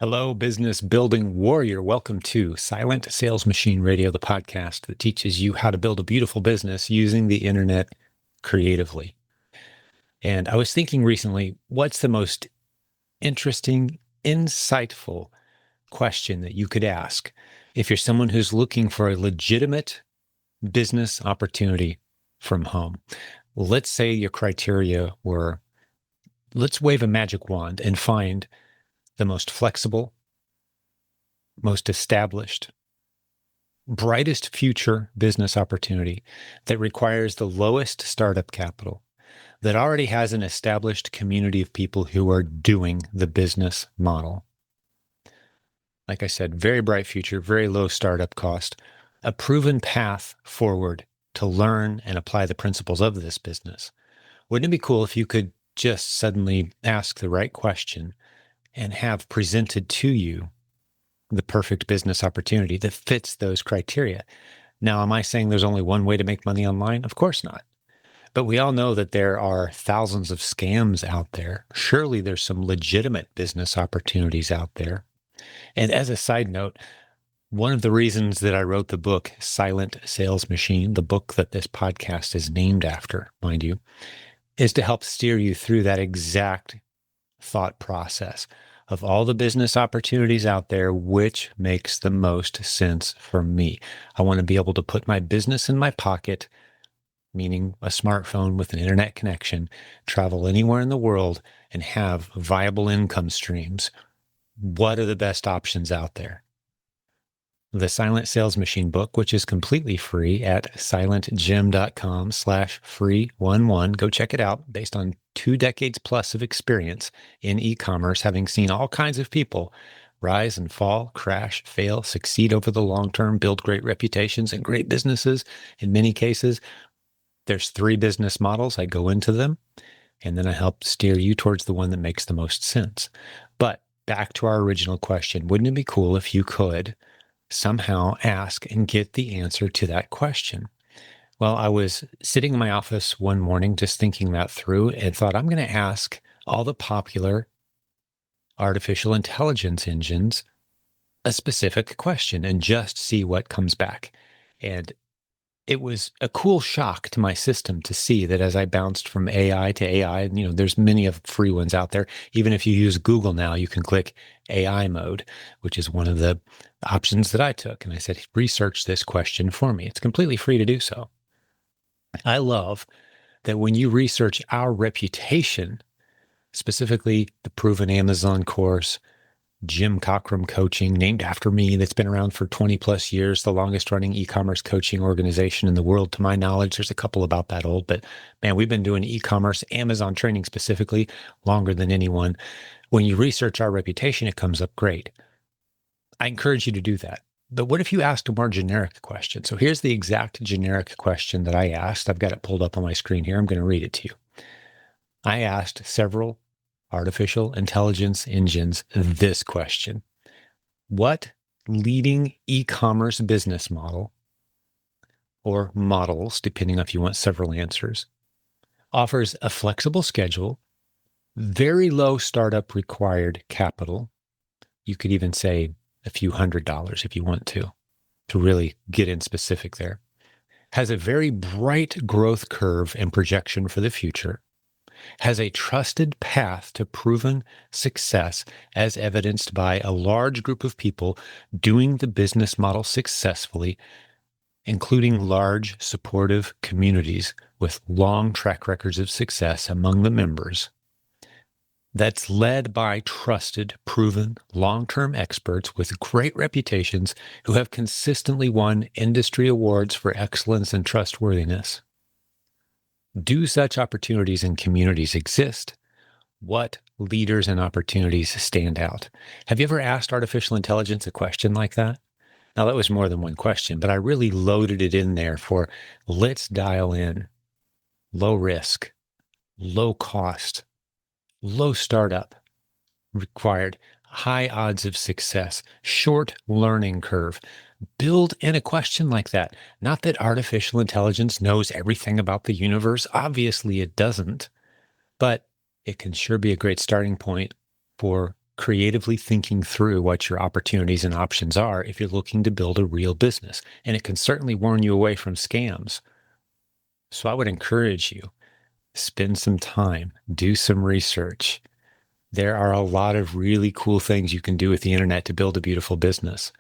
Hello, business building warrior. Welcome to Silent Sales Machine Radio, the podcast that teaches you how to build a beautiful business using the internet creatively. And I was thinking recently, what's the most interesting, insightful question that you could ask if you're someone who's looking for a legitimate business opportunity from home? Let's say your criteria were, let's wave a magic wand and find the most flexible, most established, brightest future business opportunity that requires the lowest startup capital, that already has an established community of people who are doing the business model. Like I said, very bright future, very low startup cost, a proven path forward to learn and apply the principles of this business. Wouldn't it be cool if you could just suddenly ask the right question and have presented to you the perfect business opportunity that fits those criteria? Now, am I saying there's only one way to make money online? Of course not. But we all know that there are thousands of scams out there. Surely there's some legitimate business opportunities out there. And as a side note, one of the reasons that I wrote the book, Silent Sales Machine, the book that this podcast is named after, mind you, is to help steer you through that exact thought process of all the business opportunities out there, which makes the most sense for me. I want to be able to put my business in my pocket, meaning a smartphone with an internet connection, travel anywhere in the world, and have viable income streams. What are the best options out there? The Silent Sales Machine book, which is completely free at silentjimdotcom/free11. Go check it out, based on 2 decades plus of experience in e-commerce, having seen all kinds of people rise and fall, crash, fail, succeed over the long term, build great reputations and great businesses. In many cases, there's 3 business models. I go into them, and then I help steer you towards the one that makes the most sense. But back to our original question, wouldn't it be cool if you could somehow ask and get the answer to that question? Well, I was sitting in my office one morning just thinking that through and thought, I'm going to ask all the popular artificial intelligence engines a specific question and just see what comes back. And it was a cool shock to my system to see that as I bounced from AI to AI, and there's many of free ones out there. Even if you use Google now, you can click AI mode, which is one of the options that I took. And I said, research this question for me. It's completely free to do so. I love that when you research our reputation, specifically the proven Amazon course, Jim Cockrum Coaching, named after me, that's been around for 20 plus years, the longest running e-commerce coaching organization in the world, to my knowledge. There's a couple about that old, but man, we've been doing e-commerce, Amazon training specifically, longer than anyone. When you research our reputation, it comes up great. I encourage you to do that. But what if you asked a more generic question? So here's the exact generic question that I asked. I've got it pulled up on my screen here. I'm going to read it to you. I asked several artificial intelligence engines this question: what leading e-commerce business model, or models, depending on if you want several answers, offers a flexible schedule, very low startup required capital? You could even say a few $100s if you want to really get in specific there. Has a very bright growth curve and projection for the future, has a trusted path to proven success as evidenced by a large group of people doing the business model successfully, including large supportive communities with long track records of success among the members, that's led by trusted, proven, long-term experts with great reputations who have consistently won industry awards for excellence and trustworthiness. Do such opportunities and communities exist? What leaders and opportunities stand out? Have you ever asked artificial intelligence a question like that? Now, that was more than one question, but I really loaded it in there for let's dial in low risk, low cost, low startup required, high odds of success, short learning curve. Build in a question like that. Not that artificial intelligence knows everything about the universe. Obviously, it doesn't, but it can sure be a great starting point for creatively thinking through what your opportunities and options are if you're looking to build a real business. And it can certainly warn you away from scams. So I would encourage you, spend some time, do some research. There are a lot of really cool things you can do with the internet to build a beautiful business.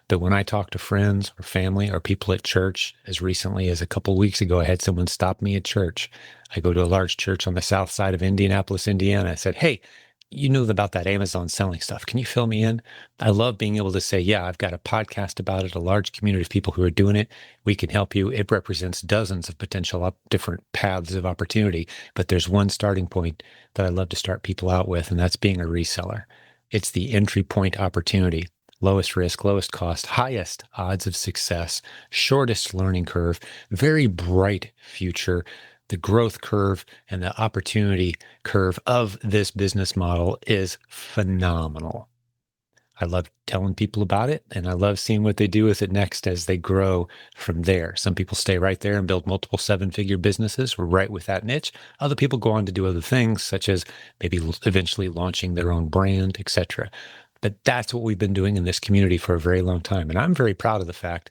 But when I talk to friends or family or people at church, as recently as a couple of weeks ago, I had someone stop me at church. I go to a large church on the south side of Indianapolis, Indiana. I said, "Hey, you know about that Amazon selling stuff. Can you fill me in?" I love being able to say, "Yeah, I've got a podcast about it, a large community of people who are doing it. We can help you." It represents dozens of potential different paths of opportunity. But there's one starting point that I love to start people out with, and that's being a reseller. It's the entry point opportunity. Lowest risk, lowest cost, highest odds of success, shortest learning curve, very bright future. The growth curve and the opportunity curve of this business model is phenomenal. I love telling people about it, and I love seeing what they do with it next as they grow from there. Some people stay right there and build multiple seven-figure businesses right with that niche. Other people go on to do other things, such as maybe eventually launching their own brand, etc. But that's what we've been doing in this community for a very long time. And I'm very proud of the fact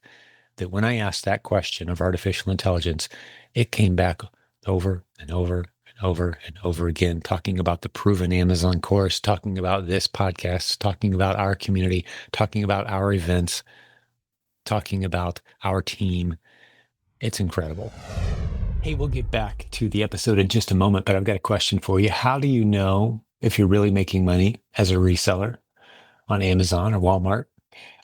that when I asked that question of artificial intelligence, it came back over and over and over and over again, talking about the proven Amazon course, talking about this podcast, talking about our community, talking about our events, talking about our team. It's incredible. Hey, we'll get back to the episode in just a moment, but I've got a question for you. How do you know if you're really making money as a reseller on Amazon or Walmart?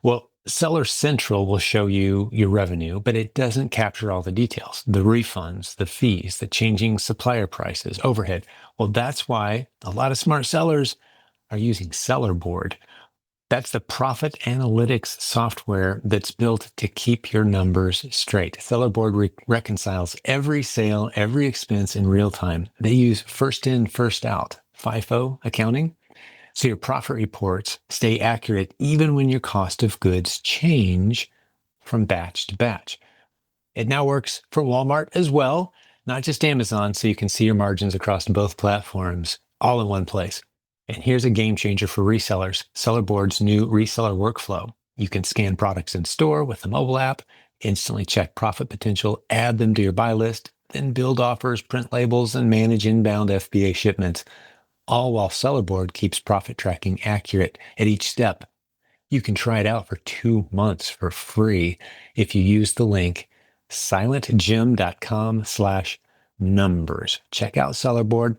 Well, Seller Central will show you your revenue, but it doesn't capture all the details, the refunds, the fees, the changing supplier prices, overhead. Well, that's why a lot of smart sellers are using Seller Board. That's the profit analytics software that's built to keep your numbers straight. Seller Board reconciles every sale, every expense in real time. They use first in, first out, FIFO accounting. So your profit reports stay accurate even when your cost of goods change from batch to batch. It now works for Walmart as well, not just Amazon, so you can see your margins across both platforms all in one place. And here's a game changer for resellers, Sellerboard's new reseller workflow. You can scan products in store with the mobile app, instantly check profit potential, add them to your buy list, then build offers, print labels, and manage inbound FBA shipments, all while Sellerboard keeps profit tracking accurate at each step. You can try it out for 2 months for free if you use the link silentjimdotcom/numbers. Check out Sellerboard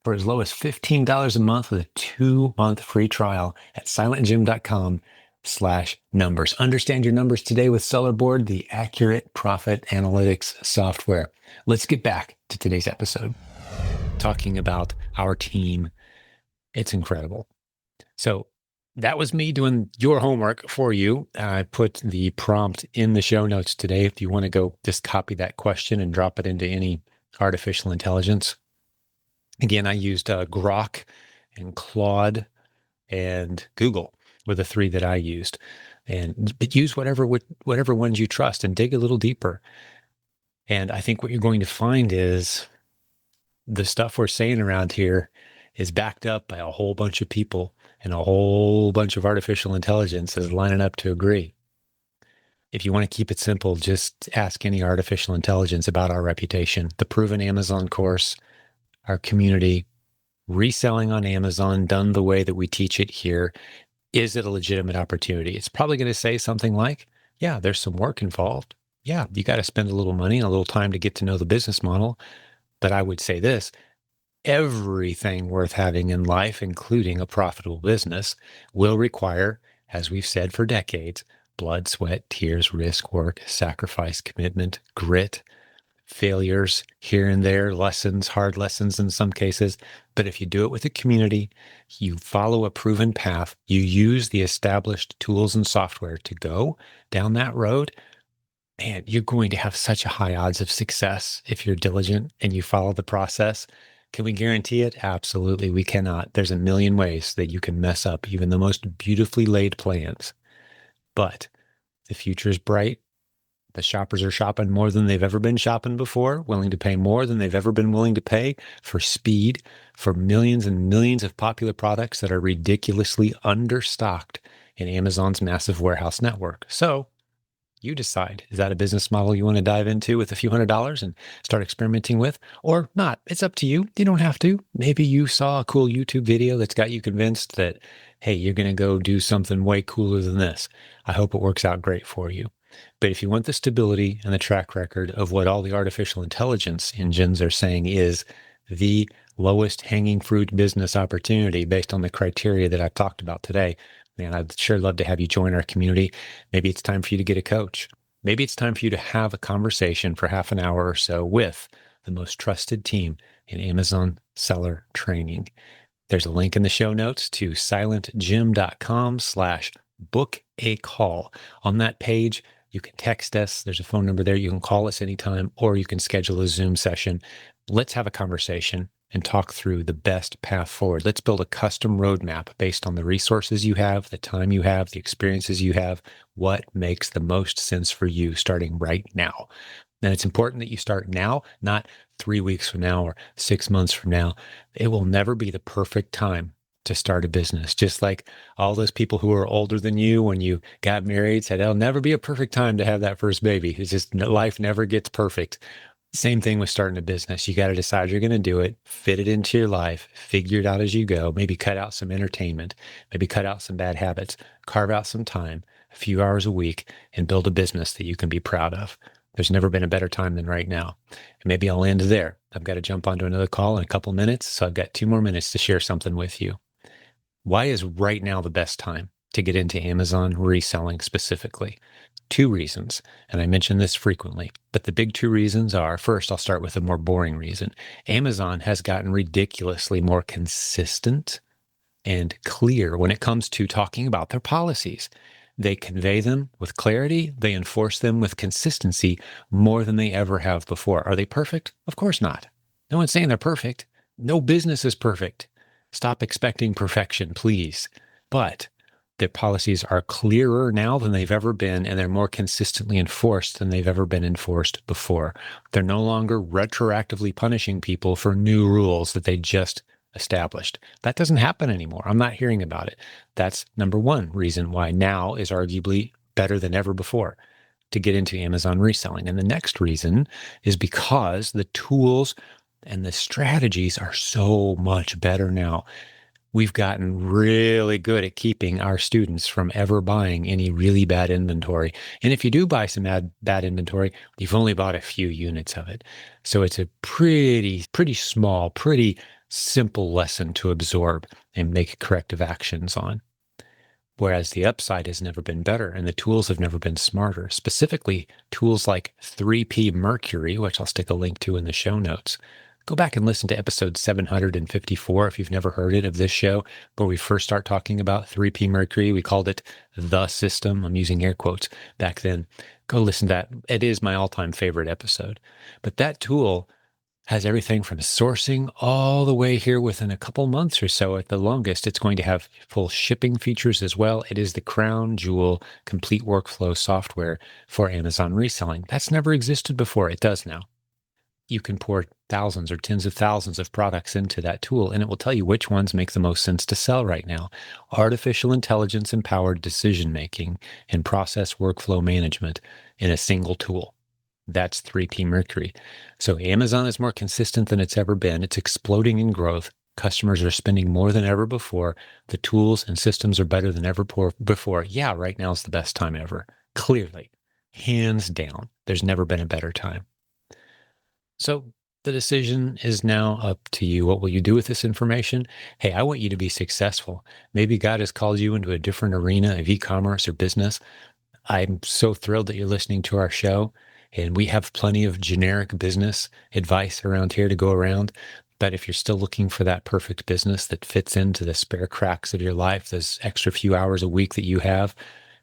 for as low as $15 a month with a 2-month free trial at silentjim.com/numbers. Understand your numbers today with Sellerboard, the accurate profit analytics software. Let's get back to today's episode. Talking about our team. It's incredible. So that was me doing your homework for you. I put the prompt in the show notes today. If you want to go just copy that question and drop it into any artificial intelligence. Again, I used Grok and Claude and Google were the 3 that I used. But use whatever ones you trust and dig a little deeper. And I think what you're going to find is the stuff we're saying around here is backed up by a whole bunch of people, and a whole bunch of artificial intelligence is lining up to agree. If you want to keep it simple, just ask any artificial intelligence about our reputation, the proven Amazon course, our community, reselling on Amazon done the way that we teach it here. Is it a legitimate opportunity? It's probably going to say something like, yeah, there's some work involved. Yeah, you got to spend a little money and a little time to get to know the business model. But I would say this, everything worth having in life, including a profitable business, will require, as we've said for decades, blood, sweat, tears, risk, work, sacrifice, commitment, grit, failures here and there, lessons, hard lessons in some cases. But if you do it with a community, you follow a proven path, you use the established tools and software to go down that road, man, you're going to have such a high odds of success if you're diligent and you follow the process. Can we guarantee it? Absolutely, we cannot. There's a million ways that you can mess up even the most beautifully laid plans. But the future is bright. The shoppers are shopping more than they've ever been shopping before, willing to pay more than they've ever been willing to pay for speed, for millions and millions of popular products that are ridiculously understocked in Amazon's massive warehouse network. So you decide, is that a business model you want to dive into with a few $100s and start experimenting with, or not? It's up to you. You don't have to. Maybe you saw a cool YouTube video that's got you convinced that, hey, you're going to go do something way cooler than this. I hope it works out great for you. But if you want the stability and the track record of what all the artificial intelligence engines are saying is the lowest hanging fruit business opportunity based on the criteria that I've talked about today, man, I'd sure love to have you join our community. Maybe it's time for you to get a coach. Maybe it's time for you to have a conversation for half an hour or so with the most trusted team in Amazon seller training. There's a link in the show notes to silentjimdotcom/book a call. On that page, you can text us. There's a phone number there. You can call us anytime, or you can schedule a Zoom session. Let's have a conversation and talk through the best path forward. Let's build a custom roadmap based on the resources you have, the time you have, the experiences you have, what makes the most sense for you starting right now. And it's important that you start now, not 3 weeks from now or 6 months from now. It will never be the perfect time to start a business. Just like all those people who are older than you when you got married said, it'll never be a perfect time to have that first baby. It's just life never gets perfect. Same thing with starting a business. You got to decide you're going to do it, fit it into your life, figure it out as you go, maybe cut out some entertainment, maybe cut out some bad habits, carve out some time, a few hours a week, and build a business that you can be proud of. There's never been a better time than right now. And maybe I'll end there. I've got to jump onto another call in a couple minutes, so I've got 2 more minutes to share something with you. Why is right now the best time to get into Amazon reselling specifically? 2 reasons, and I mention this frequently, but the big 2 reasons are, first, I'll start with a more boring reason. Amazon has gotten ridiculously more consistent and clear when it comes to talking about their policies. They convey them with clarity. They enforce them with consistency more than they ever have before. Are they perfect? Of course not. No one's saying they're perfect. No business is perfect. Stop expecting perfection, please. But their policies are clearer now than they've ever been, and they're more consistently enforced than they've ever been enforced before. They're no longer retroactively punishing people for new rules that they just established. That doesn't happen anymore. I'm not hearing about it. That's number 1 reason why now is arguably better than ever before to get into Amazon reselling. And the next reason is because the tools and the strategies are so much better now. We've gotten really good at keeping our students from ever buying any really bad inventory. And if you do buy some bad inventory, you've only bought a few units of it. So it's a pretty small, pretty simple lesson to absorb and make corrective actions on. Whereas the upside has never been better and the tools have never been smarter, specifically tools like 3P Mercury, which I'll stick a link to in the show notes. Go back and listen to episode 754 if you've never heard it of this show, where we first start talking about 3P Mercury. We called it the system. I'm using air quotes back then. Go listen to that. It is my all-time favorite episode. But that tool has everything from sourcing all the way here within a couple months or so at the longest. It's going to have full shipping features as well. It is the crown jewel complete workflow software for Amazon reselling. That's never existed before. It does now. You can pour thousands or tens of thousands of products into that tool, and it will tell you which ones make the most sense to sell right now. Artificial intelligence empowered decision-making and process workflow management in a single tool. That's 3P Mercury. So Amazon is more consistent than it's ever been. It's exploding in growth. Customers are spending more than ever before. The tools and systems are better than ever before. Yeah, right now is the best time ever. Clearly, hands down, there's never been a better time. So the decision is now up to you. What will you do with this information? Hey, I want you to be successful. Maybe God has called you into a different arena of e-commerce or business. I'm so thrilled that you're listening to our show. And we have plenty of generic business advice around here to go around. But if you're still looking for that perfect business that fits into the spare cracks of your life, those extra few hours a week that you have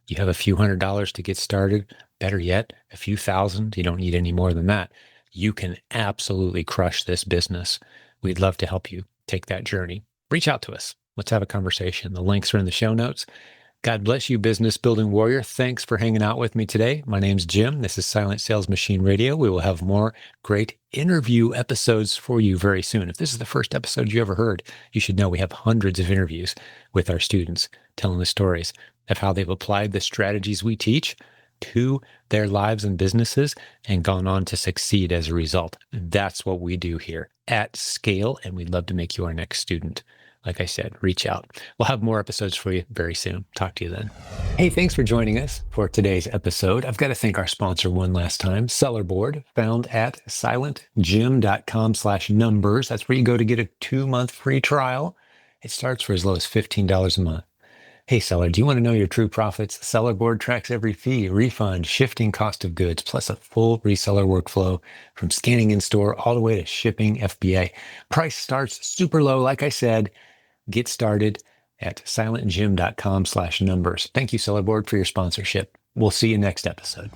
a few $100s to get started. Better yet, a few thousand. You don't need any more than that. You can absolutely crush this business. We'd love to help you take that journey. Reach out to us. Let's have a conversation. The links are in the show notes. God bless you, business building warrior. Thanks for hanging out with me today. My name's Jim. This is Silent Sales Machine Radio. We will have more great interview episodes for you very soon. If this is the first episode you ever heard, you should know we have hundreds of interviews with our students telling the stories of how they've applied the strategies we teach to their lives and businesses and gone on to succeed as a result. That's what we do here at scale, and we'd love to make you our next student. Like I said, reach out. We'll have more episodes for you very soon. Talk to you then. Hey, thanks for joining us for today's episode. I've got to thank our sponsor one last time, Seller Board, found at silentjim.com/numbers. That's where you go to get a 2-month free trial. It starts for as low as $15 a month. Hey, seller, do you want to know your true profits? Seller Board tracks every fee, refund, shifting cost of goods, plus a full reseller workflow from scanning in store all the way to shipping FBA. Price starts super low, like I said. Get started at silentjim.com/numbers. Thank you, Seller Board, for your sponsorship. We'll see you next episode.